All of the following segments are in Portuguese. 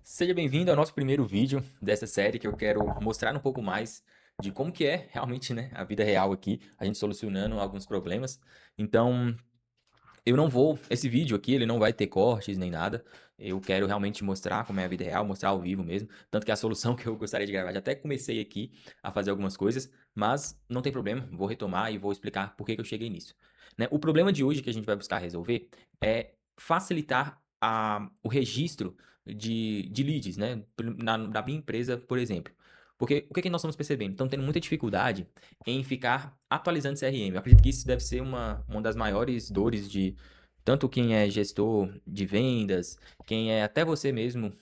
Seja bem-vindo ao nosso primeiro vídeo dessa série que eu quero mostrar um pouco mais de como que é realmente, né, a vida real aqui, a gente solucionando alguns problemas. Então, eu não vou esse vídeo aqui, ele não vai ter cortes nem nada. Eu quero realmente mostrar como é a vida real, mostrar ao vivo mesmo. Tanto que a solução que eu gostaria de gravar, já até comecei aqui a fazer algumas coisas, mas não tem problema, vou retomar e vou explicar por que que eu cheguei nisso. Né? O problema de hoje que a gente vai buscar resolver é facilitar o registro de leads, né? Da minha empresa, por exemplo. Porque o que que nós estamos percebendo? Estamos tendo muita dificuldade em ficar atualizando CRM. Eu acredito que isso deve ser uma das maiores dores de tanto quem é gestor de vendas, quem é até você mesmo,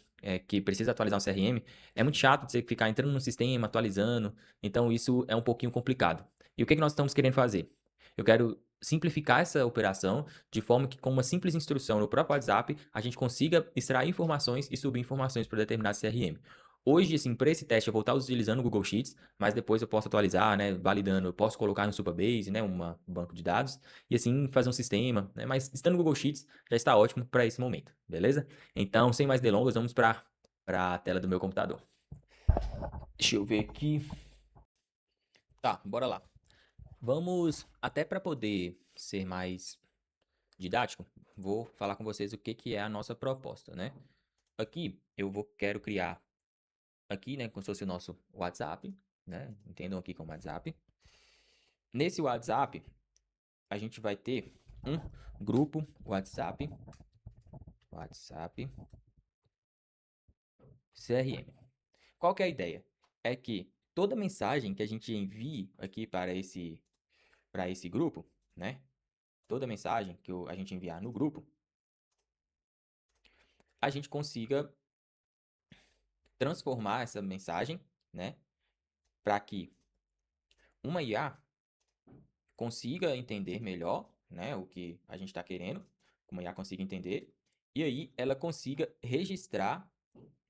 que precisa atualizar um CRM. É muito chato você ficar entrando no sistema, atualizando. Então, isso é um pouquinho complicado. E o que que nós estamos querendo fazer? Eu quero simplificar essa operação de forma que, com uma simples instrução no próprio WhatsApp, a gente consiga extrair informações e subir informações para determinado CRM. Hoje, assim, para esse teste, eu vou estar utilizando o Google Sheets, mas depois eu posso atualizar, né, validando, eu posso colocar no Supabase, né, um banco de dados, e assim fazer um sistema, né, mas estando no Google Sheets já está ótimo para esse momento, beleza? Então, sem mais delongas, vamos para a tela do meu computador. Deixa eu ver aqui. Tá, bora lá. Vamos, até para poder ser mais didático, vou falar com vocês o que que é a nossa proposta, né? Aqui quero criar aqui, né, como se fosse o nosso WhatsApp, né? Entendam aqui como WhatsApp. Nesse WhatsApp, a gente vai ter um grupo WhatsApp CRM. Qual que é a ideia? É que toda mensagem que a gente envie aqui para esse grupo, né? Toda mensagem que a gente enviar no grupo, a gente consiga transformar essa mensagem, né, para que uma IA consiga entender melhor, né, o que a gente está querendo, como a IA consiga entender, e aí ela consiga registrar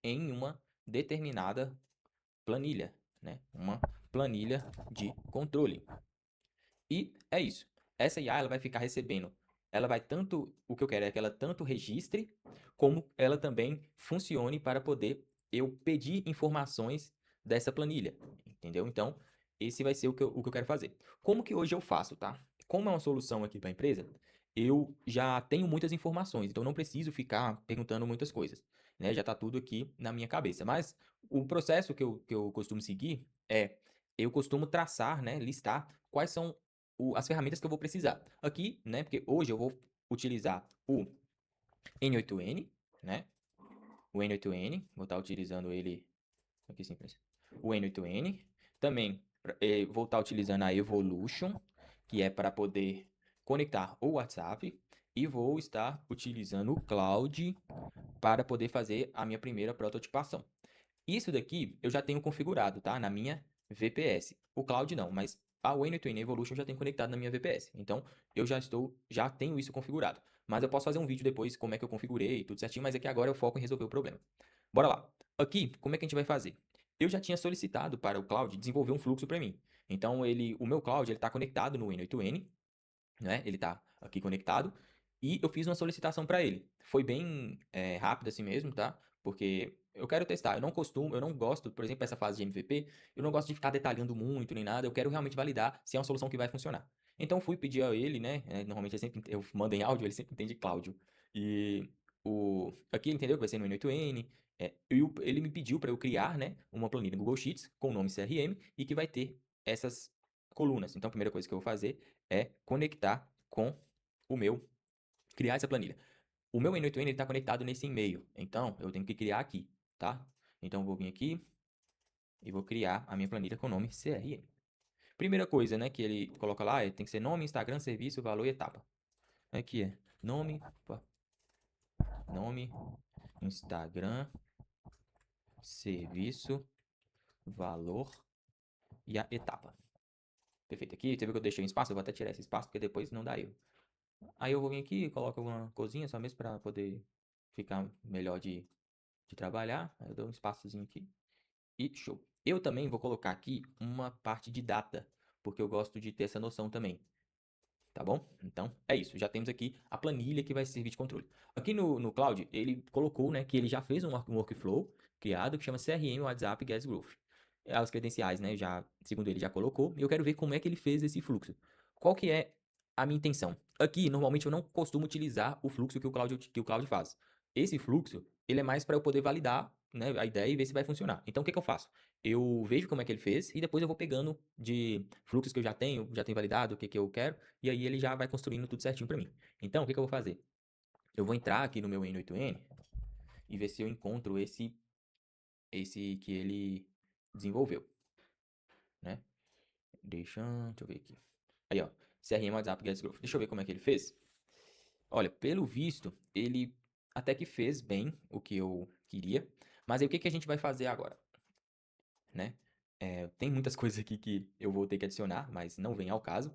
em uma determinada planilha, né, uma planilha de controle. E é isso. Essa IA ela vai ficar recebendo, ela vai tanto, o que eu quero é que ela tanto registre, como ela também funcione para poder eu pedir informações dessa planilha, entendeu? Então, esse vai ser o que eu quero fazer. Como que hoje eu faço, tá? Como é uma solução aqui para a empresa, eu já tenho muitas informações, então não preciso ficar perguntando muitas coisas, né? Já está tudo aqui na minha cabeça. Mas o processo que eu costumo seguir é, eu costumo traçar, né, listar quais são as ferramentas que eu vou precisar. Aqui, né, porque hoje eu vou utilizar o N8N, né, o N8N, vou estar utilizando ele aqui simples. O N8N, também vou estar utilizando a Evolution, que é para poder conectar o WhatsApp, e vou estar utilizando o Cloud para poder fazer a minha primeira prototipação. Isso daqui eu já tenho configurado, tá? Na minha VPS. O Cloud não, mas a N8N Evolution já tem conectado na minha VPS. Então, eu já tenho isso configurado. Mas eu posso fazer um vídeo depois como é que eu configurei, tudo certinho, mas aqui agora eu foco em resolver o problema. Bora lá. Aqui, como é que a gente vai fazer? Eu já tinha solicitado para o Cloud desenvolver um fluxo para mim. Então, o meu Cloud, ele está conectado no N8N, né? Ele está aqui conectado. E eu fiz uma solicitação para ele. Foi bem rápido assim mesmo, tá? Porque eu quero testar. Eu não gosto, por exemplo, essa fase de MVP, eu não gosto de ficar detalhando muito nem nada. Eu quero realmente validar se é uma solução que vai funcionar. Então fui pedir a ele, né? Normalmente eu mando em áudio, ele sempre entende Cláudio. E aqui ele entendeu que vai ser no N8N. Ele me pediu para eu criar, né, uma planilha no Google Sheets com o nome CRM e que vai ter essas colunas. Então a primeira coisa que eu vou fazer é conectar com o meu, criar essa planilha. O meu N8N está conectado nesse e-mail, então eu tenho que criar aqui, tá? Então eu vou vir aqui e vou criar a minha planilha com o nome CRM. Primeira coisa, né, que ele coloca lá tem que ser nome, Instagram, serviço, valor e etapa. Aqui é nome, nome, Instagram, serviço, valor e a etapa. Perfeito. Aqui, você viu que eu deixei um espaço? Eu vou até tirar esse espaço porque depois não dá erro. Aí eu vou vir aqui e coloco alguma coisinha só mesmo para poder ficar melhor de trabalhar. Aí eu dou um espaçozinho aqui e show. Eu também vou colocar aqui uma parte de data, porque eu gosto de ter essa noção também, tá bom? Então, é isso. Já temos aqui a planilha que vai servir de controle. Aqui no Cloud, ele colocou, né, que ele já fez um workflow criado que chama CRM WhatsApp Gas Growth. As credenciais, né, já, segundo ele, já colocou. E eu quero ver como é que ele fez esse fluxo. Qual que é a minha intenção? Aqui, normalmente, eu não costumo utilizar o fluxo que o Cloud faz. Esse fluxo, ele é mais para eu poder validar, né, a ideia e ver se vai funcionar. Então, o que que eu faço? Eu vejo como é que ele fez e depois eu vou pegando de fluxos que eu já tenho validado, o que que eu quero, e aí ele já vai construindo tudo certinho para mim. Então, o que que eu vou fazer? Eu vou entrar aqui no meu N8N e ver se eu encontro esse que ele desenvolveu, né? Deixa eu ver aqui. Aí, ó, CRM WhatsApp Get Growth. Deixa eu ver como é que ele fez. Olha, pelo visto, ele até que fez bem o que eu queria, mas aí o que que a gente vai fazer agora, né? Tem muitas coisas aqui que eu vou ter que adicionar, mas não vem ao caso.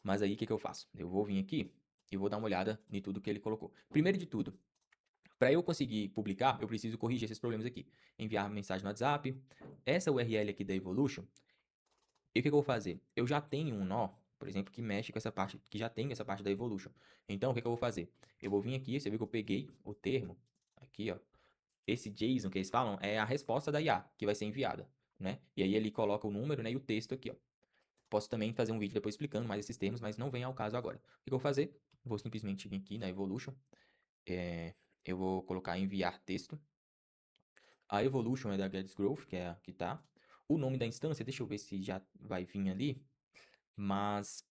Mas aí o que que eu faço? Eu vou vir aqui e vou dar uma olhada em tudo que ele colocou. Primeiro de tudo, para eu conseguir publicar, eu preciso corrigir esses problemas aqui. Enviar mensagem no WhatsApp. Essa URL aqui da Evolution, e o que que eu vou fazer? Eu já tenho um nó, por exemplo, que mexe com essa parte, que já tem essa parte da Evolution. Então, o que que eu vou fazer? Eu vou vir aqui, você viu que eu peguei o termo, aqui, ó. Esse JSON que eles falam é a resposta da IA, que vai ser enviada, né? E aí ele coloca o número, né, e o texto aqui, ó. Posso também fazer um vídeo depois explicando mais esses termos, mas não vem ao caso agora. O que eu vou fazer? Vou simplesmente vir aqui na Evolution. Eu vou colocar enviar texto. A Evolution é da Geddes Growth, que é a que tá. O nome da instância, deixa eu ver se já vai vir ali. Mas,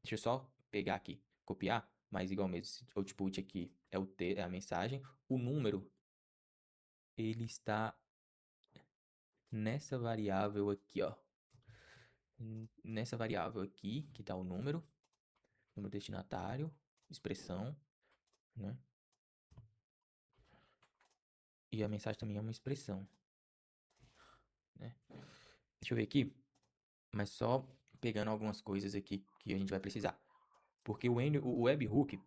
deixa eu só pegar aqui, copiar. Mas igual mesmo, esse output aqui é a mensagem. O número, ele está nessa variável aqui, ó. Nessa variável aqui, que está o número destinatário, expressão, né? E a mensagem também é uma expressão, né? Deixa eu ver aqui, mas só pegando algumas coisas aqui que a gente vai precisar. Porque o webhook,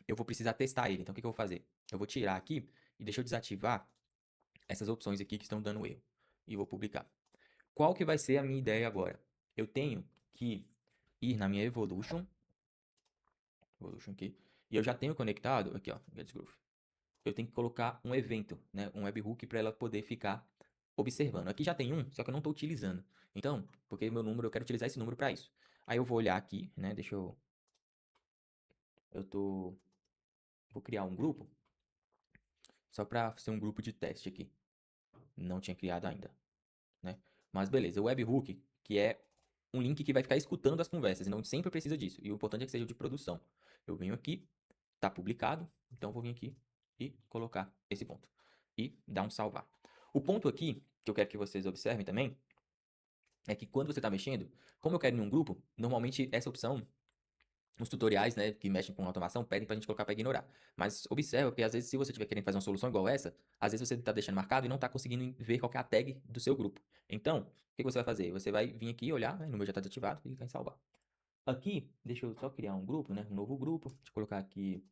eu vou precisar testar ele. Então, o que que eu vou fazer? Eu vou tirar aqui e deixa eu desativar essas opções aqui que estão dando erro. E vou publicar. Qual que vai ser a minha ideia agora? Eu tenho que ir na minha Evolution aqui, e eu já tenho conectado, aqui ó, Get Groove. Eu tenho que colocar um evento, né, um webhook para ela poder ficar observando. Aqui já tem um, só que eu não estou utilizando. Então, porque meu número, eu quero utilizar esse número para isso. Aí eu vou olhar aqui, né, vou criar um grupo, só para ser um grupo de teste aqui. Não tinha criado ainda, né? Mas beleza, o webhook, que é um link que vai ficar escutando as conversas, não sempre precisa disso. E o importante é que seja de produção. Eu venho aqui, tá publicado, então vou vir aqui e colocar esse ponto. E dar um salvar. O ponto aqui, que eu quero que vocês observem também, é que quando você está mexendo, como eu quero em um grupo, normalmente essa opção, os tutoriais, né, que mexem com automação, pedem pra gente colocar para ignorar. Mas observa que às vezes se você estiver querendo fazer uma solução igual essa, às vezes você está deixando marcado e não está conseguindo ver qual que é a tag do seu grupo. Então, o que você vai fazer? Você vai vir aqui olhar, né, o número já está desativado e clicar em salvar. Aqui, deixa eu só criar um grupo, né, um novo grupo. Deixa eu colocar aqui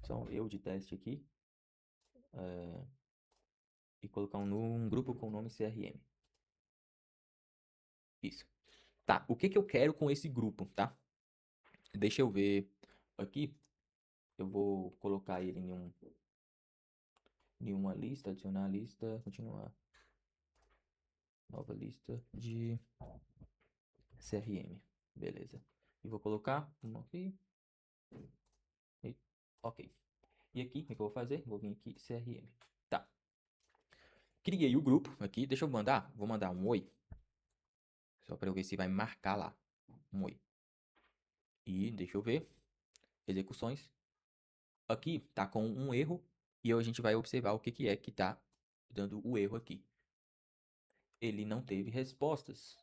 só eu de teste aqui. E colocar um grupo com o nome CRM. Isso. Tá, o que que eu quero com esse grupo, tá? Deixa eu ver aqui. Eu vou colocar ele em uma lista, adicionar a lista, continuar. Nova lista de CRM. Beleza. E vou colocar um aqui. E, ok. E aqui, o que eu vou fazer? Vou vir aqui, CRM. Tá. Criei o grupo aqui. Deixa eu mandar. Vou mandar um oi. Só para eu ver se vai marcar lá. Um oi. E deixa eu ver. Execuções. Aqui tá com um erro. E a gente vai observar o que que é que tá dando o erro aqui. Ele não teve respostas.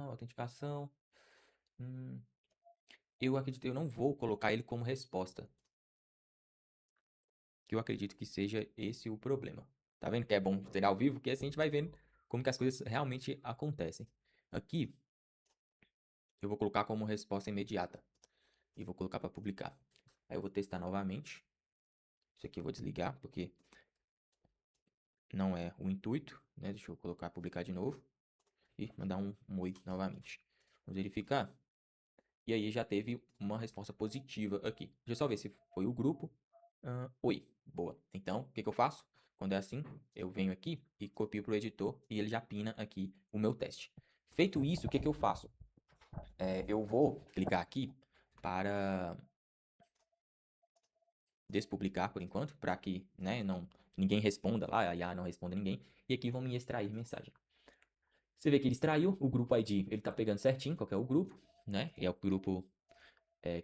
Autenticação. Eu acredito que eu não vou colocar ele como resposta. Que eu acredito que seja esse o problema. Tá vendo que é bom ter ao vivo? Porque assim a gente vai vendo como que as coisas realmente acontecem. Aqui, eu vou colocar como resposta imediata. E vou colocar para publicar. Aí eu vou testar novamente. Isso aqui eu vou desligar, porque não é o intuito, né? Deixa eu colocar publicar de novo. E mandar um oi novamente. Vamos verificar. E aí já teve uma resposta positiva aqui. Deixa eu só ver se foi o grupo. Oi, boa. Então, o que que eu faço? Quando é assim, eu venho aqui e copio para o editor e ele já pina aqui o meu teste. Feito isso, o que que eu faço? Eu vou clicar aqui para despublicar por enquanto, para que, né, ninguém responda lá, a IA não responda ninguém. E aqui vão me extrair mensagem. Você vê que ele extraiu o grupo ID, ele tá pegando certinho qual que é o grupo, né? E é o grupo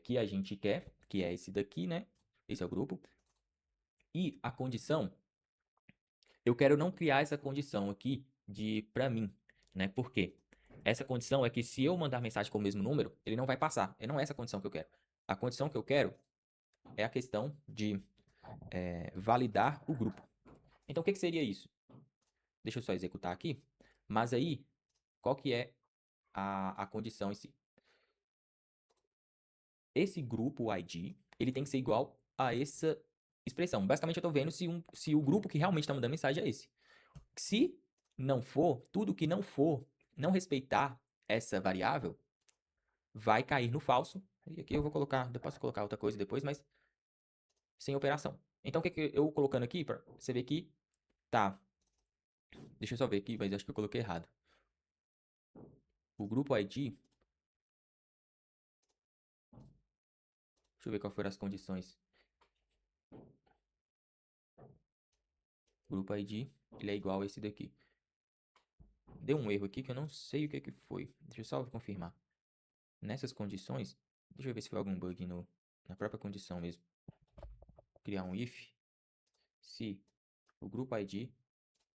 que a gente quer, que é esse daqui, né? Esse é o grupo. E a condição, eu quero não criar essa condição aqui de para mim, né? Por quê? Essa condição é que se eu mandar mensagem com o mesmo número, ele não vai passar. E não é essa a condição que eu quero. A condição que eu quero é a questão de validar o grupo. Então, o que, que seria isso? Deixa eu só executar aqui. Mas aí, qual que é a condição em si? Esse grupo ID, ele tem que ser igual a essa expressão. Basicamente, eu estou vendo se o grupo que realmente está mandando mensagem é esse. Se não for, tudo que não for, não respeitar essa variável, vai cair no falso. E aqui eu vou colocar, eu posso colocar outra coisa depois, mas sem operação. Então, o que, que eu colocando aqui, você vê que tá. Deixa eu só ver aqui, mas acho que eu coloquei errado. O grupo ID. Deixa eu ver quais foram as condições. O grupo ID, ele é igual a esse daqui. Deu um erro aqui que eu não sei o que foi. Deixa eu só confirmar. Nessas condições, deixa eu ver se foi algum bug na própria condição mesmo. Criar um if se o grupo ID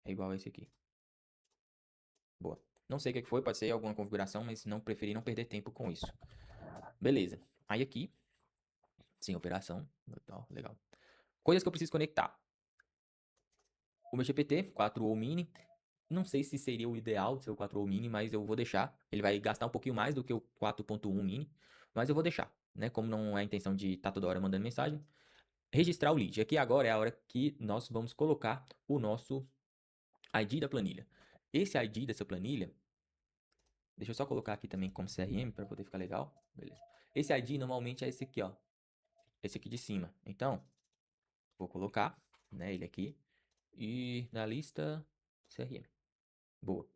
é igual a esse aqui. Boa. Não sei o que foi, pode ser alguma configuração, mas não preferi não perder tempo com isso. Beleza. Aí aqui, sem operação. Legal. Coisas que eu preciso conectar. O meu GPT 4o Mini. Não sei se seria o ideal ser o 4o Mini, mas eu vou deixar. Ele vai gastar um pouquinho mais do que o 4.1 Mini, mas eu vou deixar, né? Como não é a intenção de estar toda hora mandando mensagem. Registrar o lead. Aqui agora é a hora que nós vamos colocar o nosso ID da planilha. Esse ID dessa planilha, deixa eu só colocar aqui também como CRM para poder ficar legal. Beleza. Esse ID normalmente é esse aqui, ó. Esse aqui de cima. Então, vou colocar, né, ele aqui. E na lista CRM. Boa.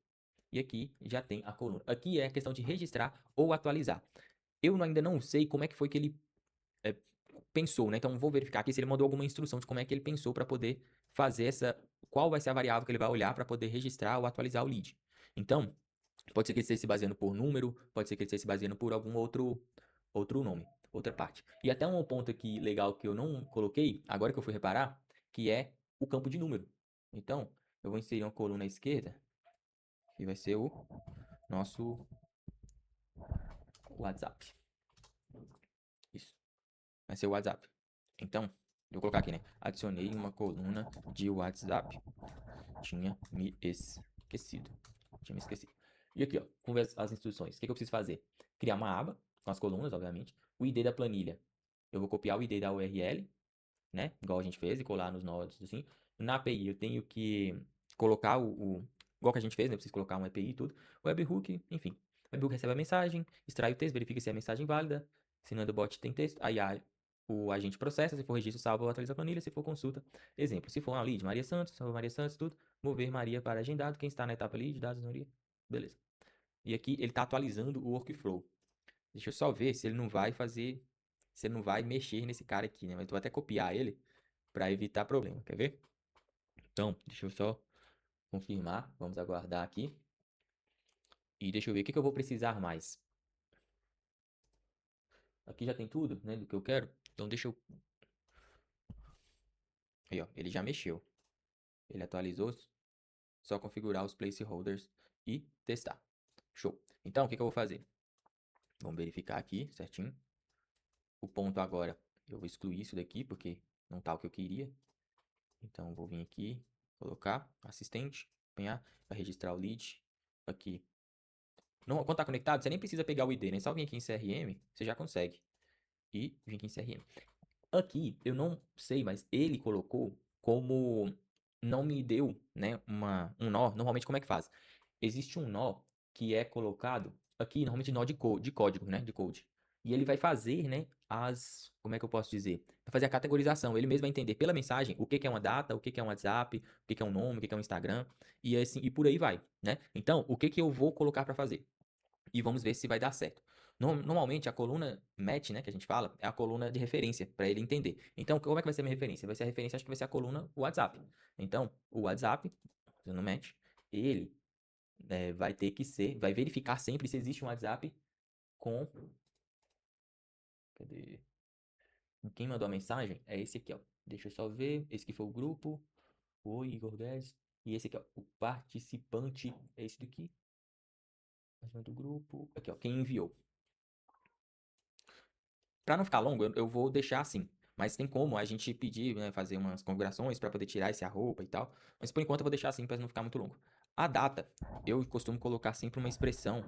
E aqui já tem a coluna. Aqui é a questão de registrar ou atualizar. Eu ainda não sei como é que foi que ele é, pensou, né? Então vou verificar aqui se ele mandou alguma instrução de como é que ele pensou para poder fazer qual vai ser a variável que ele vai olhar para poder registrar ou atualizar o lead. Então, pode ser que ele esteja se baseando por número, pode ser que ele esteja se baseando por algum outro nome, outra parte. E até um ponto aqui legal que eu não coloquei, agora que eu fui reparar, que é o campo de número. Então, eu vou inserir uma coluna à esquerda, que vai ser o nosso WhatsApp. Isso. Vai ser o WhatsApp. Então, vou colocar aqui, né? Adicionei uma coluna de WhatsApp. Tinha me esquecido. E aqui, ó, com as instruções. O que eu preciso fazer? Criar uma aba com as colunas, obviamente. O ID da planilha. Eu vou copiar o ID da URL, né? Igual a gente fez e colar nos nodes, assim. Na API eu tenho que colocar igual que a gente fez, né? Eu preciso colocar uma API e tudo. Webhook, enfim. O webhook recebe a mensagem, extrai o texto, verifica se é a mensagem válida. Se não é do bot, tem texto. Aí o agente processa, se for registro, salva ou atualiza a planilha, se for consulta. Exemplo, se for uma lead, Maria Santos, salva Maria Santos, tudo. Mover Maria para agendado, quem está na etapa lead, dados Maria. Beleza. E aqui ele está atualizando o workflow. Deixa eu só ver se ele não vai fazer, se ele não vai mexer nesse cara aqui, né? Mas eu vou até copiar ele para evitar problema, quer ver? Então, deixa eu só confirmar, vamos aguardar aqui. E deixa eu ver o que eu vou precisar mais. Aqui já tem tudo, né, do que eu quero. Então deixa eu... Aí, ó, ele já mexeu. Ele atualizou, só configurar os placeholders e testar. Show. Então, o que eu vou fazer? Vamos verificar aqui certinho. O ponto agora, eu vou excluir isso daqui, porque não tá o que eu queria. Então, vou vir aqui, colocar assistente, apanhar, vai registrar o lead. Aqui. Não, quando tá conectado, você nem precisa pegar o ID, né? Só vir aqui em CRM, você já consegue. E vir aqui em CRM. Aqui, eu não sei, mas ele colocou como não me deu, né, um nó. Normalmente, como é que faz? Existe um nó que é colocado aqui, normalmente nó de código, né, de code. E ele vai fazer, né, como é que eu posso dizer? Vai fazer a categorização. Ele mesmo vai entender pela mensagem o que que é uma data, o que que é um WhatsApp, o que que é um nome, o que que é um Instagram, e assim, e por aí vai, né? Então, o que que eu vou colocar para fazer? E vamos ver se vai dar certo. Normalmente, a coluna match, né, que a gente fala, é a coluna de referência, para ele entender. Então, como é que vai ser a minha referência? Vai ser a referência, acho que vai ser a coluna WhatsApp. Então, o WhatsApp, fazendo match, ele vai ter que ser, vai verificar sempre se existe um WhatsApp com. Cadê? Quem mandou a mensagem é esse aqui, ó. Deixa eu só ver. Esse aqui foi o grupo. Oi, Igor Guedes. E esse aqui, ó. O participante é esse daqui. Do grupo. Aqui, ó. Quem enviou. Para não ficar longo, eu vou deixar assim. Mas tem como a gente pedir, né, fazer umas configurações para poder tirar esse arroba e tal. Mas por enquanto eu vou deixar assim para não ficar muito longo. A data, eu costumo colocar sempre uma expressão,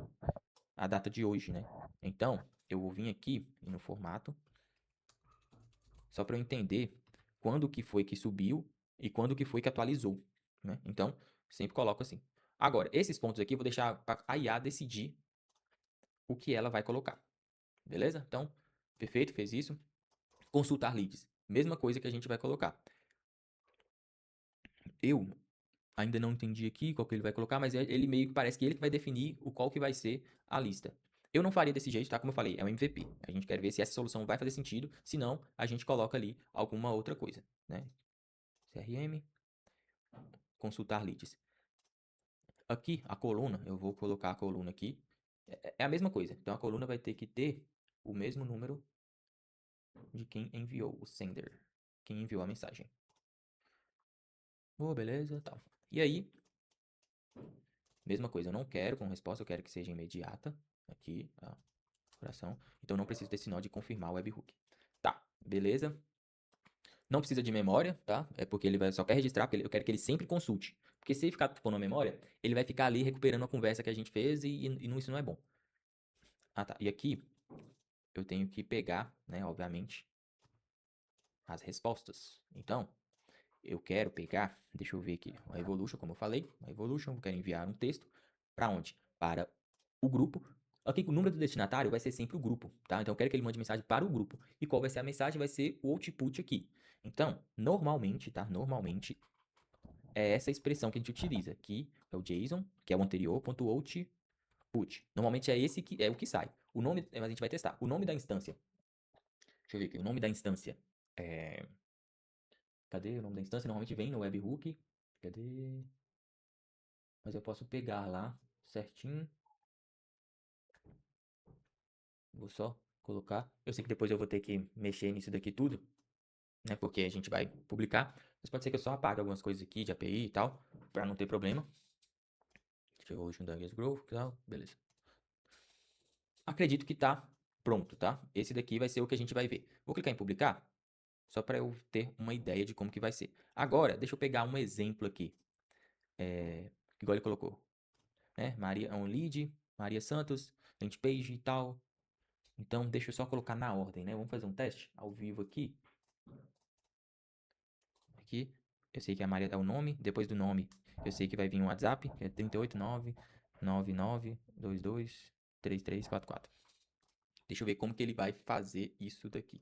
a data de hoje, né? Então, eu vou vir aqui no formato, só para eu entender quando que foi que subiu e quando que foi que atualizou, né? Então, sempre coloco assim. Agora, esses pontos aqui eu vou deixar para a IA decidir o que ela vai colocar, beleza? Então, perfeito, fez isso. Consultar leads, mesma coisa que a gente vai colocar. Eu ainda não entendi aqui qual que ele vai colocar, mas ele meio que parece que ele que vai definir o qual que vai ser a lista. Eu não faria desse jeito, tá? Como eu falei, é um MVP. A gente quer ver se essa solução vai fazer sentido, se não, a gente coloca ali alguma outra coisa, né? CRM, consultar leads. Aqui, a coluna, eu vou colocar a coluna aqui, é a mesma coisa. Então, a coluna vai ter que ter o mesmo número de quem enviou, o sender, quem enviou a mensagem. Beleza, tal. E aí, mesma coisa, eu não quero com resposta, eu quero que seja imediata. Aqui, a coração. Então, não preciso desse nó de confirmar o webhook. Tá, beleza. Não precisa de memória, tá? É porque ele só quer registrar, porque eu quero que ele sempre consulte. Porque se ele ficar pondo a memória, ele vai ficar ali recuperando a conversa que a gente fez e isso não é bom. Ah, tá. E aqui, eu tenho que pegar, né, obviamente, as respostas. Então, eu quero pegar, deixa eu ver aqui, a Evolution, como eu falei, a Evolution, eu quero enviar um texto para onde? Para o grupo. Aqui, o número do destinatário vai ser sempre o grupo, tá? Então, eu quero que ele mande mensagem para o grupo. E qual vai ser a mensagem? Vai ser o output aqui. Então, normalmente, tá? Normalmente, é essa expressão que a gente utiliza, que é o JSON, que é o anterior, ponto .output. Normalmente é esse que é o que sai. O nome, mas a gente vai testar. O nome da instância. Deixa eu ver aqui. O nome da instância é... Cadê o nome da instância? Normalmente vem no webhook. Cadê? Mas eu posso pegar lá certinho. Vou só colocar. Eu sei que depois eu vou ter que mexer nisso daqui tudo, né? Porque a gente vai publicar. Mas pode ser que eu só apague algumas coisas aqui de API e tal, para não ter problema. Deixa eu juntar aqui as growth e tal. Beleza. Acredito que tá pronto, tá? Esse daqui vai ser o que a gente vai ver. Vou clicar em publicar, só para eu ter uma ideia de como que vai ser. Agora, deixa eu pegar um exemplo aqui. Igual ele colocou, né? Maria é um lead, Maria Santos, landing page e tal. Então, deixa eu só colocar na ordem, né? Vamos fazer um teste ao vivo aqui. Aqui, eu sei que a Maria é o nome. Depois do nome, eu sei que vai vir um WhatsApp, que é 38999223344. Deixa eu ver como que ele vai fazer isso daqui.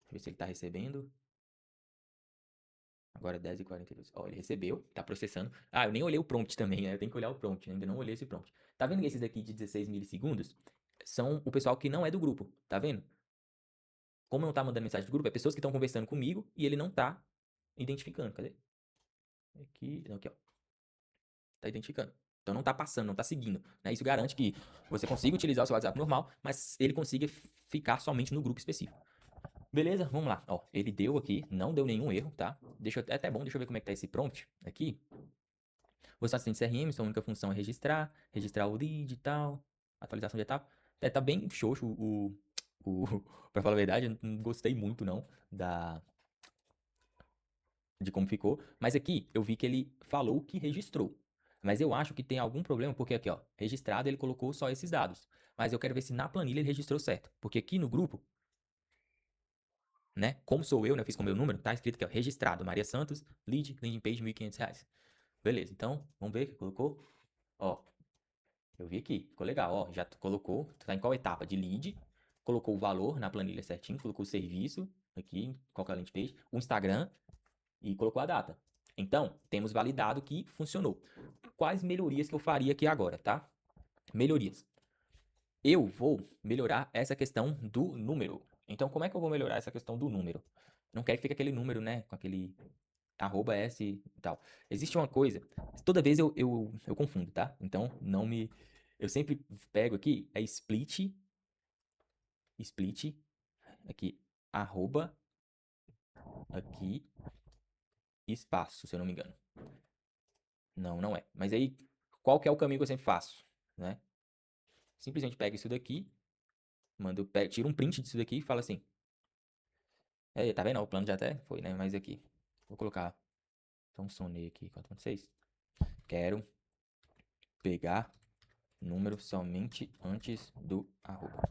Deixa eu ver se ele tá recebendo. Agora 10h42. Ó, ele recebeu, tá processando. Ah, eu nem olhei o prompt também, né? Eu tenho que olhar o prompt, né? Ainda não olhei esse prompt. Tá vendo que esses daqui de 16 milissegundos são o pessoal que não é do grupo, tá vendo? Como não tá mandando mensagem do grupo, é pessoas que estão conversando comigo e ele não tá identificando. Cadê? Aqui, não, aqui, ó. Tá identificando. Então não tá passando, não tá seguindo. Né? Isso garante que você consiga utilizar o seu WhatsApp normal, mas ele consiga ficar somente no grupo específico. Beleza? Vamos lá. Ó, ele deu aqui, não deu nenhum erro, tá? É até bom, deixa eu ver como é que tá esse prompt aqui. Você assistente CRM, sua única função é registrar o lead e tal, atualização de etapa. Tá bem xoxo pra falar a verdade, eu não gostei muito não de como ficou. Mas aqui eu vi que ele falou que registrou. Mas eu acho que tem algum problema, porque aqui, ó, registrado ele colocou só esses dados. Mas eu quero ver se na planilha ele registrou certo. Porque aqui no grupo, né, como sou eu, né, fiz com o meu número, tá escrito aqui, ó, registrado, Maria Santos, lead, landing page, R$ 1.500. Beleza, então, vamos ver o que colocou. Ó, Eu vi aqui, ficou legal, ó, já colocou, tá em qual etapa de lead, colocou o valor na planilha certinho, colocou o serviço aqui, qual que é a landing page, o Instagram e colocou a data. Então, temos validado que funcionou. Quais melhorias que eu faria aqui agora, tá? Melhorias. Eu vou melhorar essa questão do número. Então, como é que eu vou melhorar essa questão do número? Não quero que fique aquele número, né, com aquele @s e tal. Existe uma coisa, toda vez eu confundo, tá? Então, não me... Eu sempre pego aqui, é split, aqui, arroba, aqui, espaço, se eu não me engano. Não, não é. Mas aí, qual que é o caminho que eu sempre faço, né? Simplesmente pego isso daqui, tiro um print disso daqui e falo assim, tá vendo? O plano já até foi, né? Mas aqui, vou colocar, então, sonei aqui, 4.6. Quero pegar número somente antes do arroba.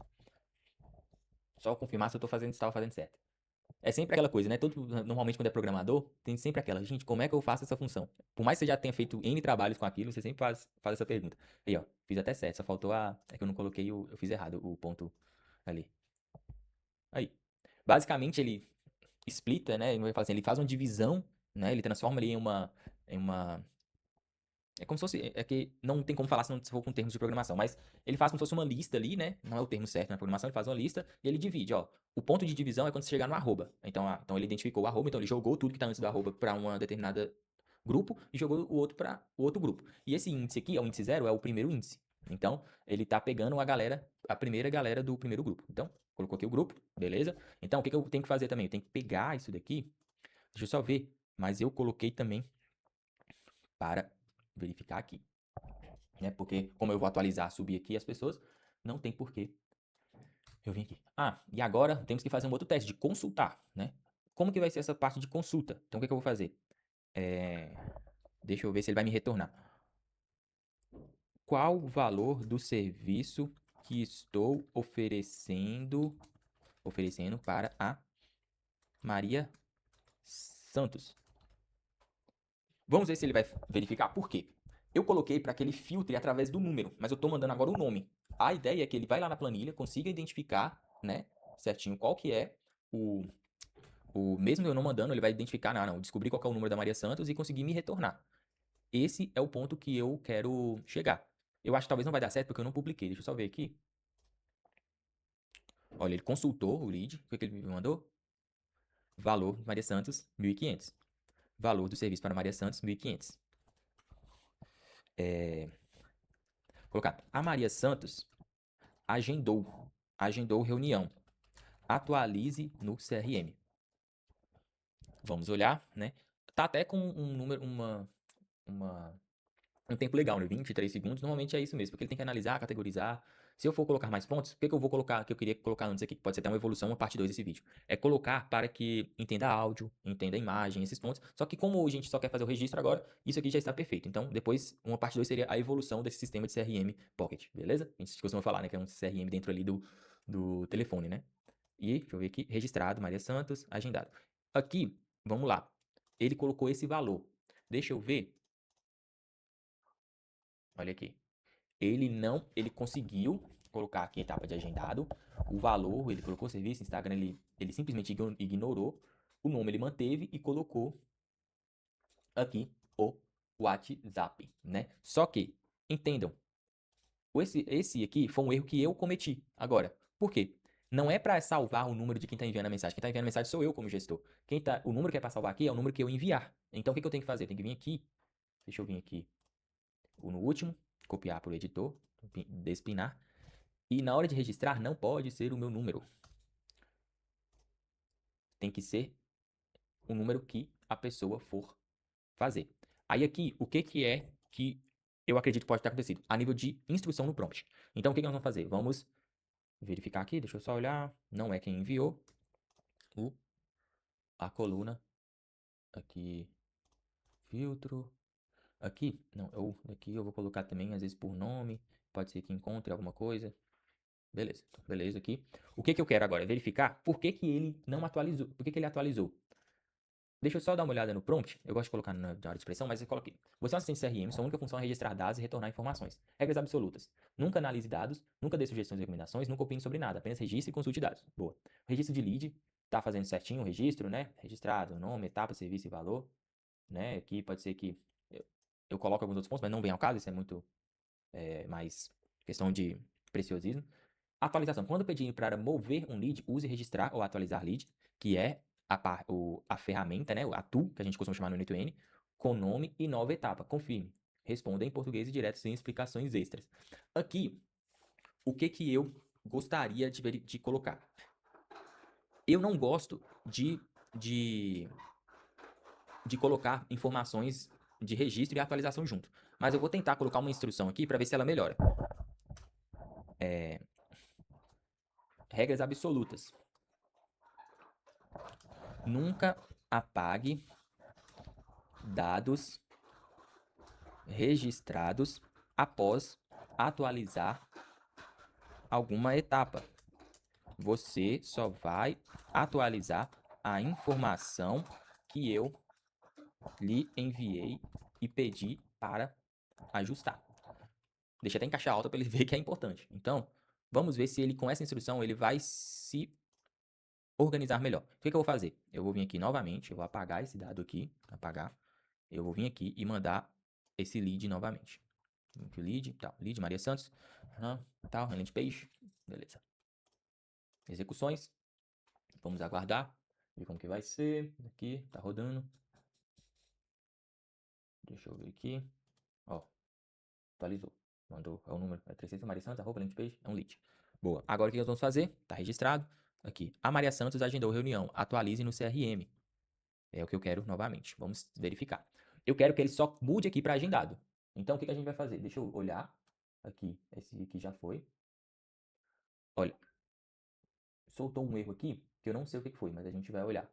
Só confirmar se eu estava fazendo certo. É sempre aquela coisa, né? Normalmente quando é programador, tem sempre aquela, gente, como é que eu faço essa função? Por mais que você já tenha feito N trabalhos com aquilo, você sempre faz essa pergunta. Aí, ó, fiz até certo, só faltou é que eu não coloquei eu fiz errado o ponto ali. Aí. Basicamente ele splita, né? Ele vai falar assim, ele faz uma divisão, né? Ele transforma ali em uma é como se fosse. É que não tem como falar se não for com termos de programação, mas ele faz como se fosse uma lista ali, né? Não é o termo certo na programação, ele faz uma lista e ele divide, ó. O ponto de divisão é quando você chegar no arroba. Então ele identificou o arroba, então ele jogou tudo que tá antes do arroba para uma determinada grupo e jogou o outro para o outro grupo. E esse índice aqui, é o índice 0, é o primeiro índice. Então, ele tá pegando a primeira galera do primeiro grupo. Então, colocou aqui o grupo, beleza? Então, o que eu tenho que fazer também? Eu tenho que pegar isso daqui, deixa eu só ver, mas eu coloquei também para verificar aqui, né? Porque como eu vou atualizar, subir aqui as pessoas, não tem porquê eu vim aqui. E agora temos que fazer um outro teste de consultar, né? Como que vai ser essa parte de consulta? Então, o que eu vou fazer? Deixa eu ver se ele vai me retornar. Qual o valor do serviço que estou oferecendo para a Maria Santos? Vamos ver se ele vai verificar por quê. Eu coloquei para que ele filtre através do número, mas eu estou mandando agora o nome. A ideia é que ele vai lá na planilha, consiga identificar, né, certinho qual que é mesmo eu não mandando, ele vai identificar, não, descobrir qual que é o número da Maria Santos e conseguir me retornar. Esse é o ponto que eu quero chegar. Eu acho que talvez não vai dar certo porque eu não publiquei. Deixa eu só ver aqui. Olha, ele consultou o lead. O que ele me mandou? Valor Maria Santos, 1.500. Valor do serviço para Maria Santos, 1.500. Colocar. A Maria Santos agendou reunião. Atualize no CRM. Vamos olhar, né? Tá até com um número, um tempo legal, né? 23 segundos. Normalmente é isso mesmo, porque ele tem que analisar, categorizar. Se eu for colocar mais pontos, o que eu vou colocar, que eu queria colocar antes aqui, que pode ser até uma evolução, uma parte 2 desse vídeo, é colocar para que entenda áudio, entenda imagem, esses pontos. Só que como a gente só quer fazer o registro agora, isso aqui já está perfeito. Então, depois, uma parte 2 seria a evolução desse sistema de CRM Pocket, beleza? A gente costuma falar, né, que é um CRM dentro ali do telefone, né? E, deixa eu ver aqui, registrado, Maria Santos, agendado. Aqui, vamos lá. Ele colocou esse valor. Deixa eu ver. Olha aqui. Ele conseguiu colocar aqui etapa de agendado, o valor, ele colocou serviço, Instagram, ele simplesmente ignorou, o nome ele manteve e colocou aqui o WhatsApp, né? Só que, entendam, esse aqui foi um erro que eu cometi. Agora, por quê? Não é para salvar o número de quem está enviando a mensagem. Quem está enviando a mensagem sou eu como gestor. O número que é para salvar aqui é o número que eu enviar. Então, o que eu tenho que fazer? Eu tenho que vir aqui, deixa eu vir aqui no último, copiar para o editor, despinar. E na hora de registrar, não pode ser o meu número. Tem que ser o número que a pessoa for fazer. Aí aqui, o que é que eu acredito que pode ter acontecido? A nível de instrução no prompt. Então, o que nós vamos fazer? Vamos verificar aqui, deixa eu só olhar. Não é quem enviou a coluna. Aqui, filtro. Aqui, não, aqui eu vou colocar também, às vezes, por nome. Pode ser que encontre alguma coisa. Beleza, então, beleza aqui. O que eu quero agora é verificar por que ele não atualizou. Por que ele atualizou? Deixa eu só dar uma olhada no prompt. Eu gosto de colocar na área de expressão, mas eu coloquei. Você é um assistente CRM, sua única função é registrar dados e retornar informações. Regras absolutas. Nunca analise dados, nunca dê sugestões e recomendações, nunca opine sobre nada. Apenas registre e consulte dados. Boa. O registro de lead, tá fazendo certinho o registro, né? Registrado, nome, etapa, serviço e valor. Né? Aqui pode ser que eu coloque alguns outros pontos, mas não vem ao caso, isso é muito mais questão de preciosismo. Atualização. Quando pedir para mover um lead, use registrar ou atualizar lead, que é a ferramenta, né, a tool, que a gente costuma chamar no N2N, com nome e nova etapa. Confirme. Responda em português e direto, sem explicações extras. Aqui, o que eu gostaria de colocar? Eu não gosto de colocar informações de registro e atualização junto. Mas eu vou tentar colocar uma instrução aqui para ver se ela melhora. Regras absolutas. Nunca apague dados registrados após atualizar alguma etapa. Você só vai atualizar a informação que eu lhe enviei e pedi para ajustar. Deixa até em caixa alta para ele ver que é importante. Então, vamos ver se ele com essa instrução ele vai se organizar melhor. O que eu vou fazer? Eu vou vir aqui novamente, eu vou apagar esse dado aqui, apagar. Eu vou vir aqui e mandar esse lead novamente. Lead, tal, lead Maria Santos, tal, landing page, beleza. Execuções, vamos aguardar, ver como que vai ser, aqui, tá rodando. Deixa eu ver aqui, ó, atualizou, mandou, é o número, é 300 Maria Santos, arroba landing page, é um lead. Boa, agora o que nós vamos fazer? Tá registrado, aqui, a Maria Santos agendou reunião, atualize no CRM. É o que eu quero novamente, vamos verificar. Eu quero que ele só mude aqui para agendado. Então, o que a gente vai fazer? Deixa eu olhar aqui, esse aqui já foi. Olha, soltou um erro aqui, que eu não sei o que foi, mas a gente vai olhar.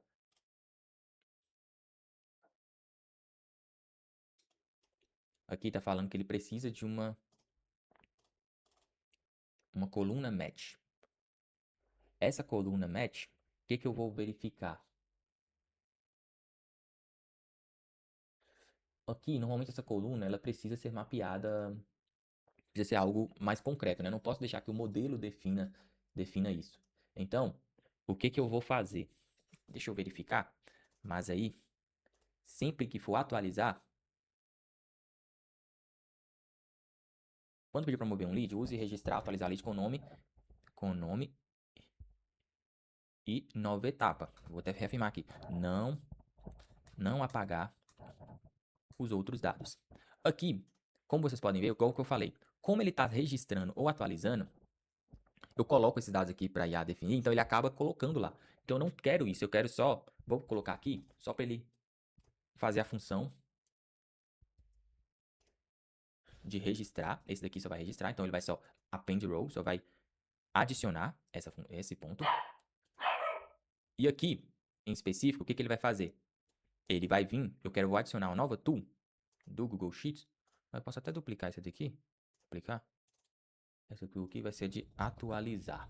Aqui tá falando que ele precisa de uma coluna match. Essa coluna match, o que eu vou verificar? Aqui, normalmente essa coluna, ela precisa ser mapeada, precisa ser algo mais concreto, né? Eu não posso deixar que o modelo defina isso. Então, o que eu vou fazer? Deixa eu verificar, mas aí, sempre que for atualizar, quando pedir para mover um lead, use registrar, atualizar lead com nome e nova etapa. Vou até reafirmar aqui. Não apagar os outros dados. Aqui, como vocês podem ver, igual o que eu falei, como ele está registrando ou atualizando, eu coloco esses dados aqui para IA definir, então ele acaba colocando lá. Então eu não quero isso, eu quero só, vou colocar aqui, só para ele fazer a função de registrar. Esse daqui só vai registrar, então ele vai só append row, só vai adicionar esse ponto. E aqui, em específico, o que ele vai fazer? Ele vai vir, vou adicionar uma nova tool do Google Sheets. Eu posso até duplicar esse daqui. Duplicar. Essa tool aqui vai ser de atualizar.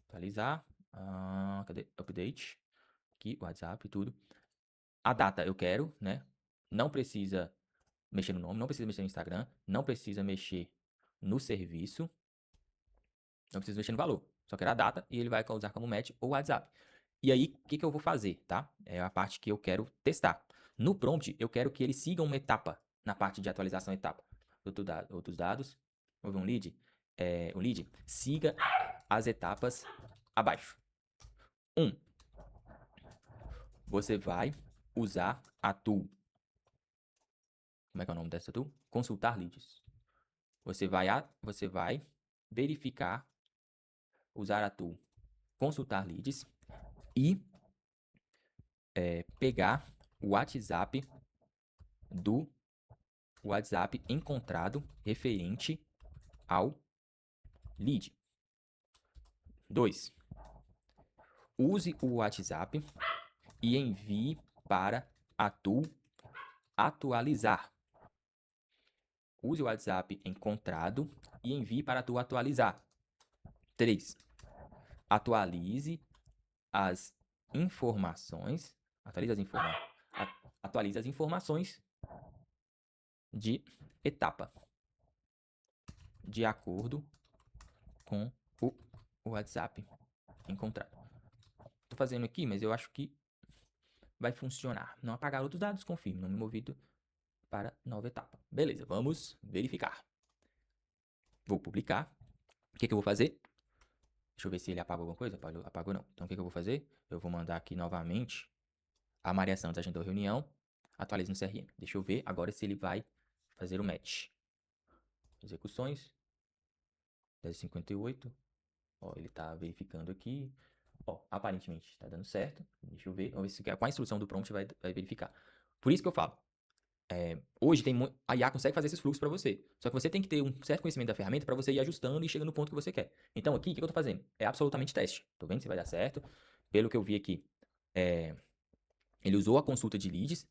Atualizar. Cadê? Update. Aqui, WhatsApp e tudo. A data eu quero, né? Não precisa mexer no nome, não precisa mexer no Instagram, não precisa mexer no serviço, não precisa mexer no valor. Só quero a data e ele vai usar como match o WhatsApp. E aí, o que eu vou fazer, tá? É a parte que eu quero testar. No prompt, eu quero que ele siga uma etapa na parte de atualização etapa. Outros dados, vou ver um lead. O lead, siga as etapas abaixo. 1. Você vai usar a tool. Como é que é o nome dessa tool? Consultar leads. Você vai verificar, usar a tool consultar leads e pegar o WhatsApp do WhatsApp encontrado referente ao lead. 2. Use o WhatsApp e envie para a tool atualizar. Use o WhatsApp encontrado e envie para a tool atualizar. 3. Atualize as informações. Atualize as informações. atualiza as informações de etapa de acordo com o WhatsApp encontrado. Tô fazendo aqui, mas eu acho que vai funcionar. Não apagar outros dados, confirme. Nome movido para nova etapa. Beleza, vamos verificar. Vou publicar. O que eu vou fazer? Deixa eu ver se ele apagou alguma coisa. Apagou não. Então o que eu vou fazer? Eu vou mandar aqui novamente. A Maria Santos agendou reunião. Atualize no CRM. Deixa eu ver agora se ele vai fazer o match. Execuções. 10h58. Ó, ele tá verificando aqui. Ó, aparentemente tá dando certo. Deixa eu ver. Vamos ver se com a instrução do prompt vai verificar. Por isso que eu falo. Hoje a IA consegue fazer esses fluxos para você. Só que você tem que ter um certo conhecimento da ferramenta para você ir ajustando e chegando no ponto que você quer. Então aqui, o que eu tô fazendo? É absolutamente teste. Tô vendo se vai dar certo. Pelo que eu vi aqui, ele usou a consulta de leads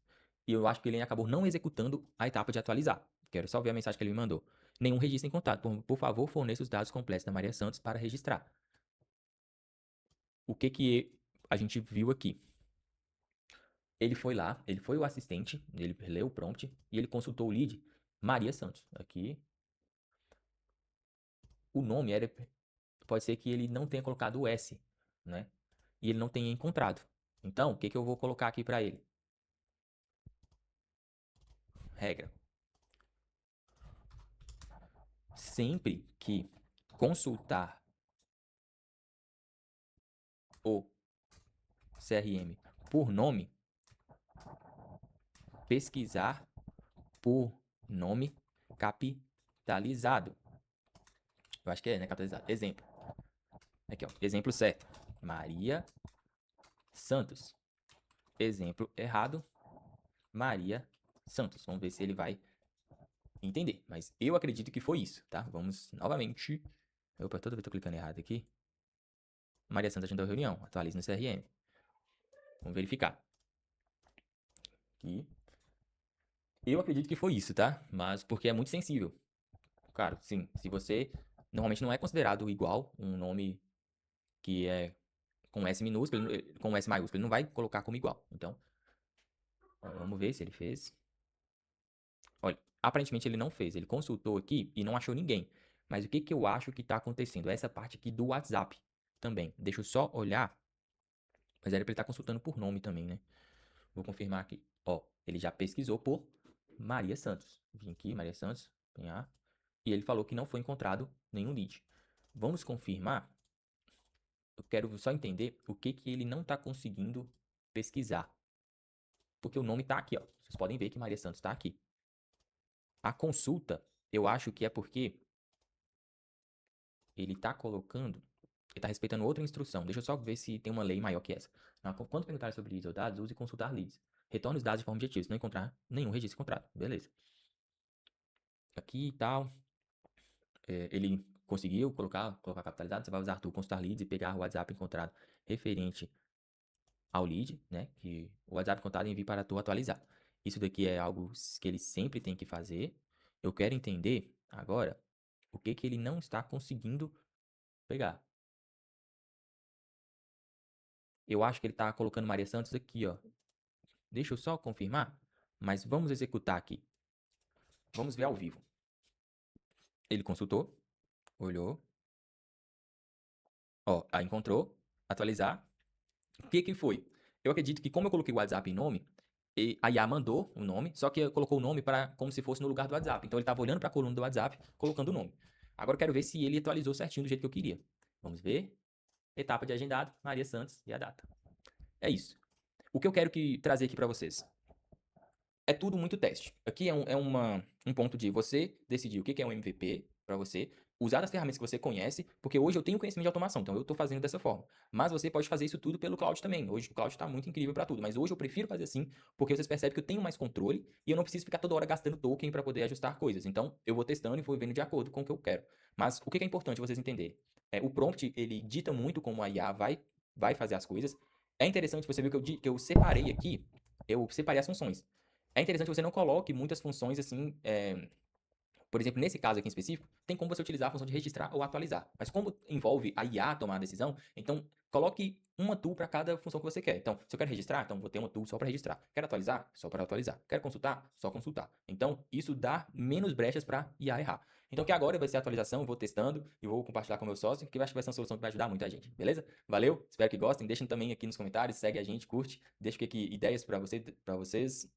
e eu acho que ele acabou não executando a etapa de atualizar. Quero só ver a mensagem que ele me mandou. Nenhum registro em contato. Por favor, forneça os dados completos da Maria Santos para registrar. O que a gente viu aqui? Ele foi lá, ele foi o assistente, ele leu o prompt e ele consultou o lead Maria Santos. Aqui, o nome pode ser que ele não tenha colocado o S, né? E ele não tenha encontrado. Então, o que eu vou colocar aqui para ele? Regra. Sempre que consultar o CRM por nome, pesquisar por nome capitalizado. Eu acho que é, né? Capitalizado. Exemplo. Aqui, ó. Exemplo certo. Maria Santos. Exemplo errado. Maria Santos. Vamos ver se ele vai entender. Mas eu acredito que foi isso, tá? Vamos novamente. Opa, toda vez eu tô clicando errado aqui. Maria Santos agendou reunião. Atualize no CRM. Vamos verificar. Aqui. Eu acredito que foi isso, tá? Mas porque é muito sensível. Claro, sim. Se você normalmente não é considerado igual um nome que é com S minúsculo, com S maiúsculo, ele não vai colocar como igual. Então, vamos ver se ele fez. Olha, aparentemente ele não fez. Ele consultou aqui e não achou ninguém. Mas o que eu acho que está acontecendo? Essa parte aqui do WhatsApp também. Deixa eu só olhar. Mas era para ele estar consultando por nome também, né? Vou confirmar aqui. Ó, ele já pesquisou por Maria Santos. Vim aqui, Maria Santos, PA. E ele falou que não foi encontrado nenhum lead. Vamos confirmar. Eu quero só entender o que ele não está conseguindo pesquisar. Porque o nome está aqui, ó. Vocês podem ver que Maria Santos está aqui. A consulta, eu acho que é porque ele está colocando, ele está respeitando outra instrução. Deixa eu só ver se tem uma lei maior que essa. Quando perguntar sobre leads ou dados, use consultar leads. Retorne os dados de forma objetiva. Se não encontrar nenhum registro de contrato. Beleza. Aqui e tal. Ele conseguiu colocar capitalizado. Você vai usar tu consultar leads e pegar o WhatsApp encontrado referente ao lead, né? Que o WhatsApp encontrado envie para tu atualizar. Isso daqui é algo que ele sempre tem que fazer. Eu quero entender agora o que ele não está conseguindo pegar. Eu acho que ele está colocando Maria Santos aqui, ó. Deixa eu só confirmar, mas vamos executar aqui. Vamos ver ao vivo. Ele consultou, olhou, ó, aí encontrou, atualizar. O que foi? Eu acredito que como eu coloquei o WhatsApp em nome, a IA mandou o nome, só que colocou o nome para como se fosse no lugar do WhatsApp. Então ele estava olhando para a coluna do WhatsApp, colocando o nome. Agora eu quero ver se ele atualizou certinho do jeito que eu queria. Vamos ver. Etapa de agendado, Maria Santos e a data. É isso. O que eu quero trazer aqui para vocês é tudo muito teste. Aqui é um ponto de você decidir o que é um MVP para você, usar as ferramentas que você conhece, porque hoje eu tenho conhecimento de automação, então eu estou fazendo dessa forma. Mas você pode fazer isso tudo pelo cloud também. Hoje o cloud está muito incrível para tudo, mas hoje eu prefiro fazer assim, porque vocês percebem que eu tenho mais controle e eu não preciso ficar toda hora gastando token para poder ajustar coisas. Então eu vou testando e vou vendo de acordo com o que eu quero. Mas o que é importante vocês entenderem? O prompt, ele dita muito como a IA vai fazer as coisas. É interessante você ver que eu separei aqui, eu separei as funções. É interessante que você não coloque muitas funções assim, Por exemplo, nesse caso aqui em específico, tem como você utilizar a função de registrar ou atualizar. Mas como envolve a IA tomar a decisão, então coloque uma tool para cada função que você quer. Então, se eu quero registrar, então vou ter uma tool só para registrar. Quero atualizar? Só para atualizar. Quero consultar? Só consultar. Então, isso dá menos brechas para IA errar. Então, que agora vai ser a atualização, eu vou testando e vou compartilhar com o meu sócio, que eu acho que vai ser uma solução que vai ajudar muita gente, beleza? Valeu, espero que gostem. Deixem também aqui nos comentários, segue a gente, curte, deixa aqui ideias para vocês,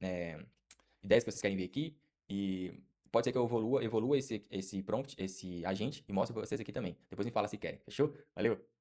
ideias que vocês querem ver aqui. E pode ser que eu evolua esse prompt, esse agente, e mostre para vocês aqui também. Depois me fala se querem, fechou? Valeu!